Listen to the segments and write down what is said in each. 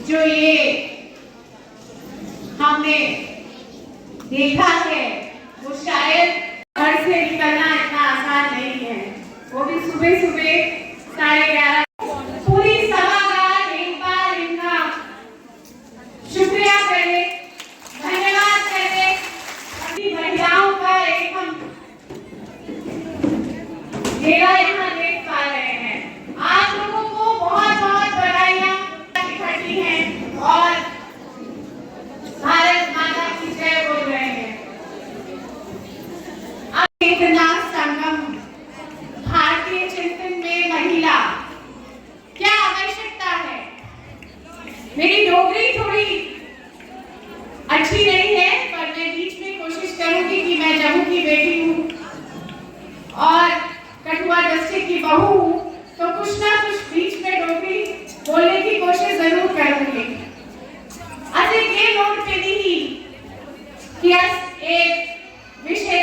जो ये हमने देखा है वो शायद घर से निकलना इतना आसान नहीं है, वो भी सुबह सुबह 11:30। पूरी सभागार एक बार इनका शुक्रिया करें, धन्यवाद करें। अपनी महिलाओं का एक हम मेला यहाँ देख पा रहे हैं। आप लोगों को बहुत बहुत बधाइयाँ इकट्ठी हैं और भारत माता की जय बोल रहे हैं। अब इतना संगम भारतीय चिंतन में महिला क्या आवश्यकता है। मेरी डोगरी थोड़ी अच्छी नहीं है, पर मैं बीच में कोशिश करूंगी कि मैं जम्मू की बेटी हूँ और कठुआ डिस्ट्रिक्ट की बहू हूँ, तो कुछ ना कुछ बीच में डोगरी बोलने की कोशिश जरूर करूंगी। असे ये नोट केली ही कि एक विषय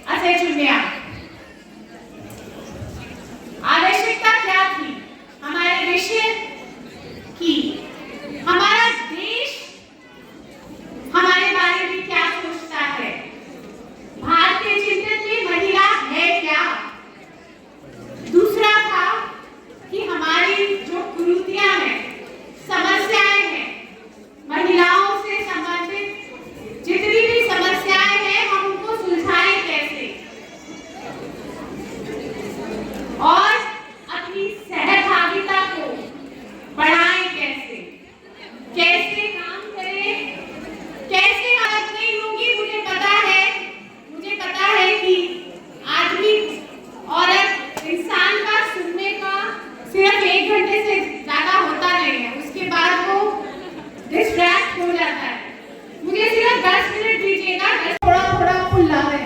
असे चुनिया। आवश्यकता क्या थी हमारे विषय की? हमारा देश हमारे बारे में क्या सोचता है? भारतीय चिंतन में महिला है क्या? दूसरा था कि हमारी जो कुरीतियां हैं, समस्याएं हैं, महिलाओं से संबंधित जितनी भी समस्याएं हैं, हम उनको सुलझाएं कैसे और अपनी सहभागिता को बढ़ाएं कैसे, कैसे काम करें, कैसे मदद नहीं होगी। मुझे पता है कि आदमी औरत इंसान का सुनने का सिर्फ 1 घंटे से ज्यादा होता नहीं है, उसके बाद वो डिस्ट्रैक्ट हो जाता है। मुझे सिर्फ 10 मिनट दीजिएगा, थोड़ा खुला है।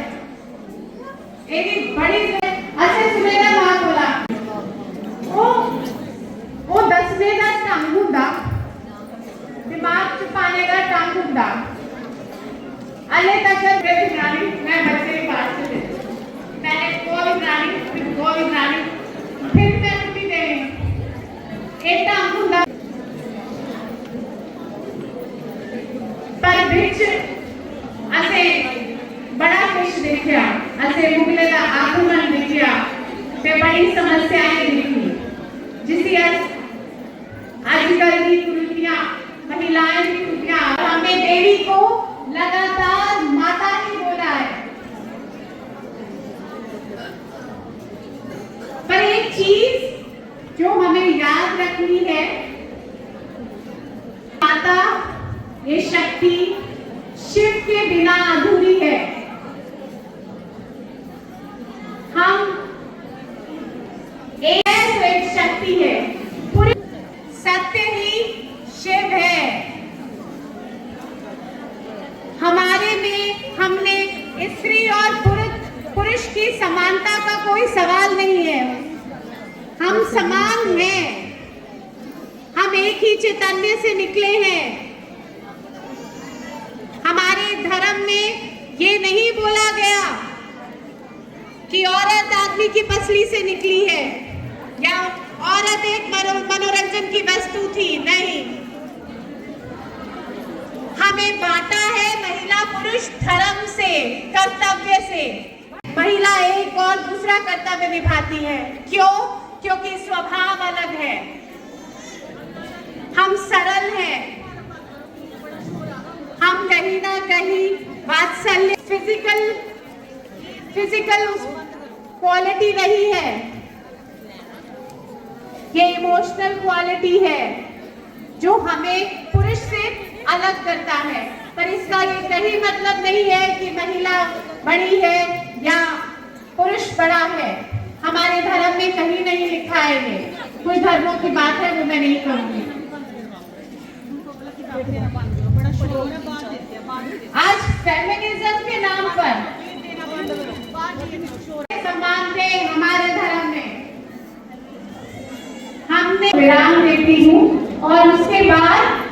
एक बड़ी अच्छे सुनेगा वहां बोला वो 10वें का टंग हुंदा, दिमाग छुपाने का टंग हुंदा। अले तक मैं बच्चे की बात से मैंने कोई रानी फिर मैं रुकी दे एक टंग हुंदा पर बिच असे बड़ा फिश देखा, असे मुगले का आगमन देखा, ते बड़ी समस्याएं देखी जिससे आजकल की कुरीतियां, महिलाएं की कुरीतियां। हमें देवी को लगातार माता ही बोला है, पर एक चीज जो हमें याद रखनी है, माता ये शक्ति शिव के बिना अधूरी है। हम एक शक्ति है, पूरी सत्य ही शिव है। हमारे में हमने स्त्री और पुरुष की समानता का कोई सवाल नहीं है, हम समान हैं, हम एक ही चैतन्य से निकले हैं। हमारे धर्म में ये नहीं बोला गया कि औरत आदमी की पसली से निकली है या औरत एक मनोरंजन की वस्तु थी, नहीं। हमें बांटा है महिला पुरुष धर्म से, कर्तव्य से। महिला एक और दूसरा कर्तव्य निभाती है। क्यों? क्योंकि स्वभाव अलग है, हम सरल हैं, हम कहीं ना कहीं वात्सल्य फिजिकल क्वालिटी नहीं है, ये इमोशनल क्वालिटी है जो हमें पुरुष से अलग करता है। पर इसका ये कहीं मतलब नहीं है कि महिला बड़ी है या पुरुष बड़ा है। हमारे धर्म में कहीं नहीं लिखा है ये। कुछ धर्मों की बात है वो मैं नहीं करूंगी। आज फेमिनिज्म के नाम पर सम्मान दे हमारे धर्म में। हमने विराम देती हूँ और उसके बाद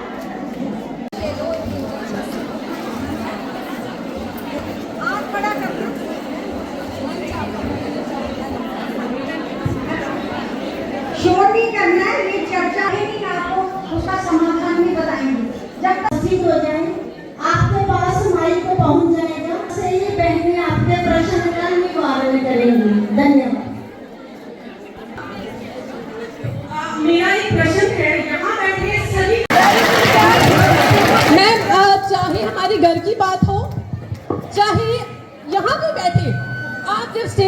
शोर नहीं करना है, ये चर्चा है कि आपको उसका समाधान भी बता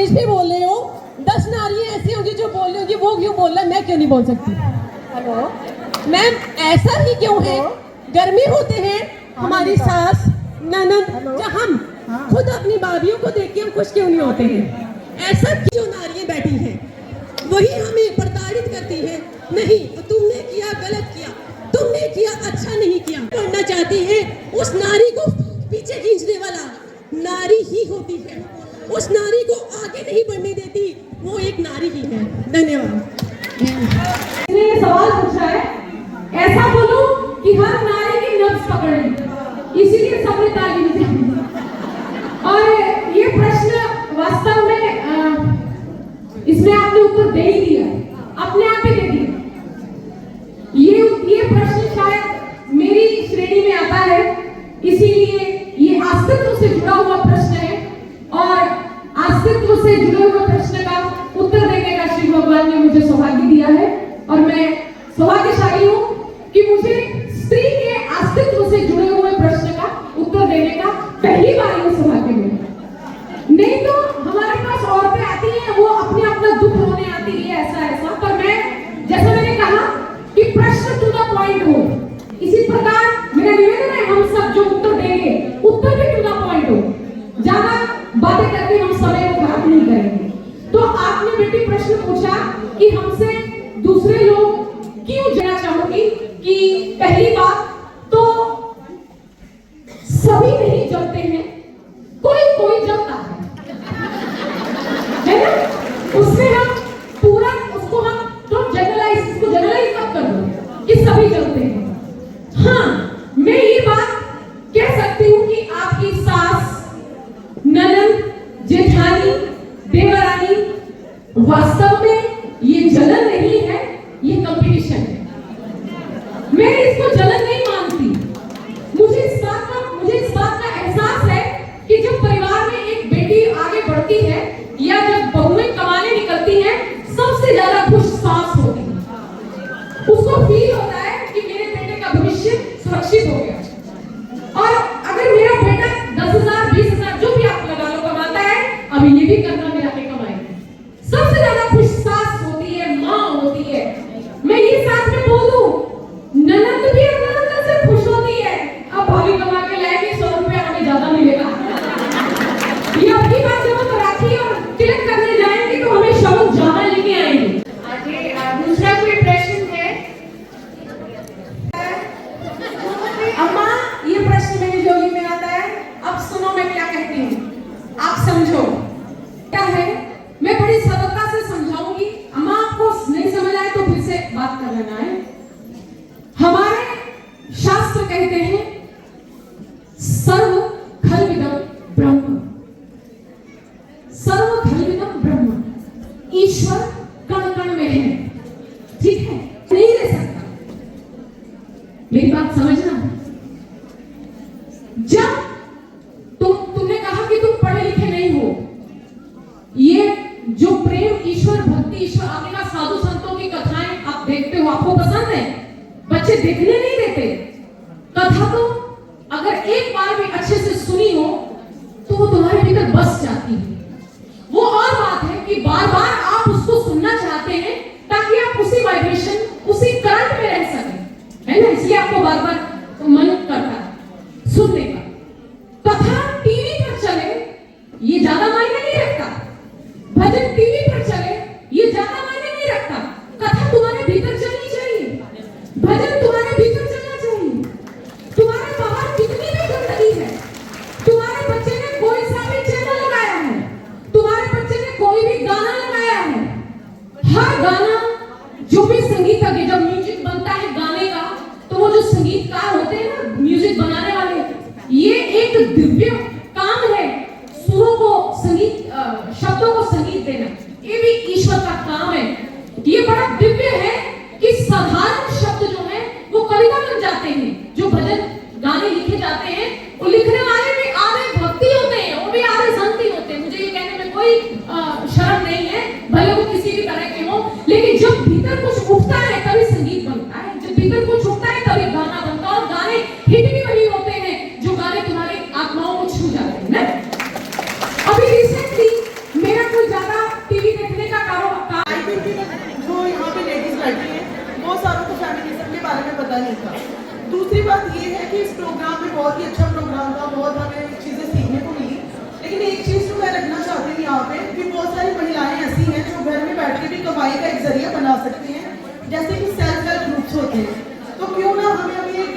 इंग्लिश भी बोल रहे हो, 10 नारियां ऐसी होंगी जो बोल रही होंगी वो क्यों बोल रहा है, मैं क्यों नहीं बोल सकती? हेलो मैम ऐसा ही क्यों है? गर्मी होते हैं हमारी सास ननद या हम खुद अपनी भाभीियों को देख के हम खुश क्यों नहीं होते हैं? ऐसा क्यों नारियां बैठी हैं वही हमें प्रताड़ित करती है, नहीं तुमने किया गलत किया, तुमने किया अच्छा नहीं किया करना चाहती है। उस नारी को पीछे खींचने वाला नारी ही होती है, उस नारी को आगे नहीं बढ़ने देती, वो एक नारी ही है। धन्यवाद। इसने ये सवाल पूछा है, ऐसा बोलूं कि हर नारी की नब्ज पकड़ ली, इसीलिए सबने ताली बजाई। और ये प्रश्न वास्तव में इसमें आपने उत्तर दे ही दिया, अपने आप ही दे दिया। ये प्रश्न शायद मेरी श्रेणी में आता है, इसीलिए ये अस्तित्व से जुड़ा हुआ प्रश्न है और अस्तित्व से जुड़े हुए प्रश्न का उत्तर देने का श्री भगवान ने मुझे सौभाग्य दिया है और मैं सौभाग्यशाली हूँ कि मुझे स्त्री के अस्तित्व से जुड़े हुए प्रश्न का उत्तर देने का पहली बार ये सौभाग्य मिला। नहीं तो हमारे पास औरतें आती हैं, वो अपने अपना दुख रोने आती है ऐसा ऐसा, पर मैं जैसा मैंने कहा कि प्रश्न टू द पॉइंट हो, इसी प्रकार मेरा निवेदन है हम सब जो उत्तर देंगे उत्तर भी टू द पॉइंट हो, ज्यादा बातें करके हम समय को खराब नहीं करेंगे। तो आपने बेटी प्रश्न पूछा कि हमसे दूसरे लोग क्यों जानना चाहूंगी कि पहली बात तो सभी नहीं जलते हैं, कोई कोई जलता है ना, उसमें हम पूरा उसको हम तो जनरलाइज मत कर दो कि सभी जलते हैं। हाँ मैं ये बात कह सकती हूँ कि आपकी सास ननद जेठानी देवरानी वास्तव में ये जलन नहीं है, ये कंपटीशन है। मैं इसको जलन नहीं मानती, मुझे इस बात का एहसास है कि जब परिवार में एक बेटी आगे बढ़ती है या जब बहुएं कमाने निकलती हैं, सबसे ज्यादा खुश सास होती है। उसको फील होता है कि मेरे बेटे का भविष्य सुरक्षित हो गया। और अगर मेरा बेटा 10,000 20,000 जो भी आप लगा लो कमाता है, अभी ये भी करना मेरा पे कमाएगा, सबसे ज्यादा खुश सास होती है, माँ होती है। मैं ये साथ में बोल दूं, ननद भी अंदर से खुश होती है, अब भाभी कमा के लाएगी 100 रुपया हमें ज्यादा मिलेगा। ये अपनी बात जब हम राखी और तिलक करने जाएंगे तो हमें शब्द ज्यादा लेके आएंगे। आगे दूसरा कोई प्रश्न है? अम्मा ये प्रश्न मेरी जोगी में आता है, अब सुनो मैं क्या कहती हूँ, आप समझो क्या है। मैं बड़ी सरलता से समझाऊंगी, अम्मा आपको नहीं समझ आए तो फिर से बात कर लेना है। हमारे शास्त्र कहते हैं सर्व खलविदं ब्रह्म, सर्व खलविदं ब्रह्म, ईश्वर कण कण में है, ठीक है, नहीं रह सकता। मेरी बात समझना, जब तुमने कहा कि तुम पढ़े लिखे नहीं हो, ये जो प्रेम ईश्वर भक्ति ईश्वर, आपने कहा साधु संतों की कथाएं आप देखते हो, आपको पसंद है, बच्चे देखने नहीं देते कथा, तो अगर एक बार भी अच्छे से सुनी हो तो वो तुम्हारे भीतर बस जाती है। वो और बात है कि बार बार आप उसको सुनना चाहते हैं ताकि आप उसी वाइब्रेशन उसी करंट में रह सकें, है ना, इसलिए आपको बार बार मन करता है सुनने का। कथा टीवी पर चले ये ज्यादा मायने नहीं रखता, भजन टीवी पर चले ये ज्यादा मायने नहीं रखता, कथा तुम्हारे भीतर चलनी चाहिए, भजन तुम्हारे भीतर चलना चाहिए। तुम्हारे बाहर कितनी भी गंदगी है, तुम्हारे बच्चे ने कोई सा भी चैनल लगाया है, तुम्हारे बच्चे ने कोई भी गाना लगाया है, हर गाना जो भी संगीतज्ञ, जब म्यूजिक बनता है गाने का, तो वो जो संगीतकार होते हैं ना, म्यूजिक बनाने वाले, ये एक दिव्य काम है, सुरों को संगीत, शब्दों को संगीत देना, ये भी ईश्वर का काम है। ये बड़ा दिव्य है कि साधारण शब्द जो है वो कविता बन जाते हैं, जो भजन गाने लिखे जाते हैं, वो लिखने वाले भी आधे भक्ति होते हैं, वो भी आधे संत ही होते हैं। मुझे ये कहने में कोई शर्म नहीं है, भले वो किसी भी तरह के हो, लेकिन जब भीतर कुछ उठता है तभी संगीत बनता है, जब भीतर कुछ उठता है तभी गाना बनता है, और गाने हिट भी वही होते हैं जो गाने तुम्हारी आत्माओं को छू जाते हैं ना। अभी रिसेंटली मेरा कोई नहीं था। दूसरी बात ये है कि इस प्रोग्राम में बहुत ही अच्छा प्रोग्राम था, बहुत हमें चीज़ें सीखने को मिली। लेकिन एक चीज़ तो मैं रखना चाहती हूँ यहाँ पे कि बहुत सारी महिलाएं ऐसी हैं जो घर में बैठ के भी कमाई का एक जरिया बना सकती हैं, जैसे कि सेल्फ हेल्प ग्रुप्स होते हैं। तो क्यों ना, हमें अभी एक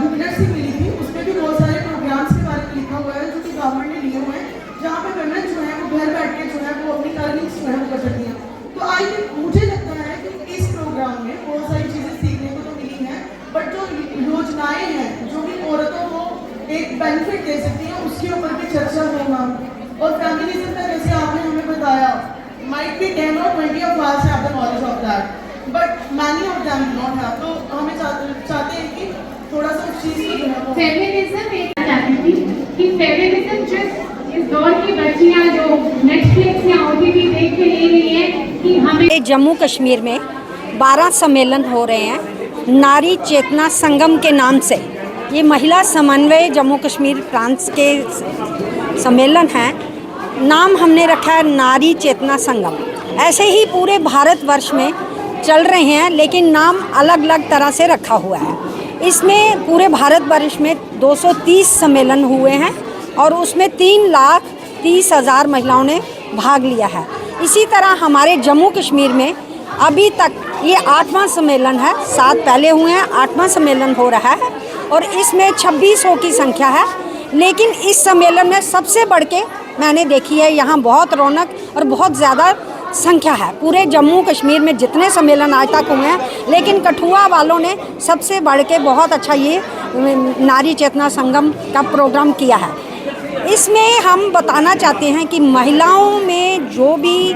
बुकलेट सी मिली थी, उसमें भी बहुत सारे प्रोग्राम्स के बारे में लिखा हुआ है जो कि गवर्नमेंट ने लिए हुए हैं, जहाँ पे वुमेन जो है वो घर बैठ के जो है वो अपनी अर्निंग्स जो है वो कर सकती हैं। तो आई थिंक मुझे लगता है कि इस प्रोग्राम में बहुत सारी चीज़ें सीखने को तो मिली हैं, बट जो योजनाएं हैं जो भी औरतों को एक बेनिफिट दे सकती हैं उसके ऊपर भी चर्चा हो मैम। और फेमिनिज्म का जैसे आपने हमें बताया, might be 10 or 20 of us have the knowledge of that, but many of them do not have। तो हमें चाहते हैं कि थोड़ा सा उस चीज़ को जो है वो फेमिनिज्म एक चाहती थी कि फेमिनिज्म जिस इस दौर की बच्चियां जो नेटफ्लिक्स या ओटीटी देख के ले रही हैं कि हमें जम्मू कश्मीर में 12 सम्मेलन हो रहे हैं नारी चेतना संगम के नाम से। ये महिला समन्वय जम्मू कश्मीर प्रांत के सम्मेलन हैं। नाम हमने रखा है नारी चेतना संगम। ऐसे ही पूरे भारतवर्ष में चल रहे हैं, लेकिन नाम अलग अलग तरह से रखा हुआ है। इसमें पूरे भारतवर्ष में 230 सम्मेलन हुए हैं और उसमें 3,30,000 महिलाओं ने भाग लिया है। इसी तरह हमारे जम्मू कश्मीर में अभी तक ये 8वां सम्मेलन है। 7 पहले हुए हैं, 8वां सम्मेलन हो रहा है और इसमें 2600 की संख्या है। लेकिन इस सम्मेलन में सबसे बढ़ के मैंने देखी है, यहाँ बहुत रौनक और बहुत ज़्यादा संख्या है। पूरे जम्मू कश्मीर में जितने सम्मेलन आज तक हुए हैं, लेकिन कठुआ वालों ने सबसे बढ़ के बहुत अच्छा ये नारी चेतना संगम का प्रोग्राम किया है। इसमें हम बताना चाहते हैं कि महिलाओं में जो भी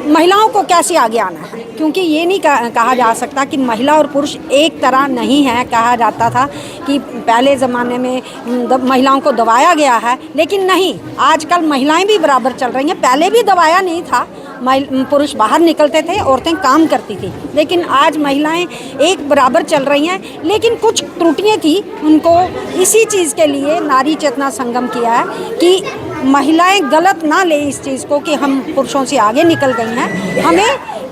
महिलाओं को कैसे आगे आना है, क्योंकि ये नहीं कहा जा सकता कि महिला और पुरुष एक तरह नहीं है। कहा जाता था कि पहले ज़माने में महिलाओं को दबाया गया है, लेकिन नहीं, आजकल महिलाएं भी बराबर चल रही हैं। पहले भी दबाया नहीं था, पुरुष बाहर निकलते थे, औरतें काम करती थी, लेकिन आज महिलाएं एक बराबर चल रही हैं। लेकिन कुछ त्रुटियां थी, उनको इसी चीज़ के लिए नारी चेतना संगम किया है कि महिलाएं गलत ना ले इस चीज़ को कि हम पुरुषों से आगे निकल गई हैं। हमें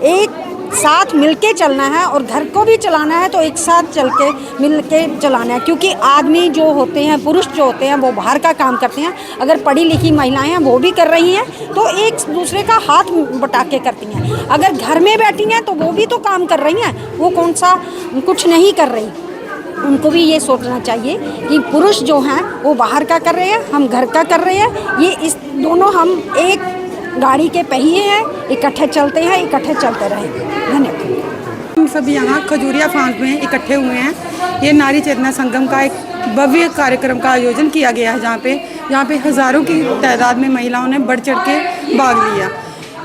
एक साथ मिलके चलना है और घर को भी चलाना है तो एक साथ चल के मिल के चलाना है, क्योंकि आदमी जो होते हैं, पुरुष जो होते हैं, वो बाहर का काम करते हैं। अगर पढ़ी लिखी महिलाएं हैं वो भी कर रही हैं तो एक दूसरे का हाथ बटा के करती हैं। अगर घर में बैठी हैं तो वो भी तो काम कर रही हैं, वो कौन सा कुछ नहीं कर रही। उनको भी ये सोचना चाहिए कि पुरुष जो हैं वो बाहर का कर रहे हैं, हम घर का कर रहे हैं। ये इस दोनों हम एक गाड़ी के पहिए हैं, इकट्ठे चलते हैं, इकट्ठे चलते रहेंगे। धन्यवाद। हम सब यहाँ खजूरिया फांस में इकट्ठे हुए हैं। ये नारी चेतना संगम का एक भव्य कार्यक्रम का आयोजन किया गया है, जहाँ पे हज़ारों की तादाद में महिलाओं ने बढ़ चढ़ के भाग लिया।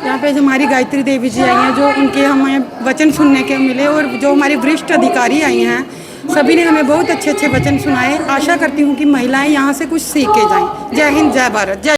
यहाँ पे जो हमारी गायत्री देवी जी आई हैं, जो उनके हमें वचन सुनने के मिले, और जो हमारे वरिष्ठ अधिकारी आई हैं, सभी ने हमें बहुत अच्छे अच्छे वचन सुनाए। आशा करती हूँ कि महिलाएं यहाँ से कुछ सीख के जाएं। जय हिंद, जय भारत, जय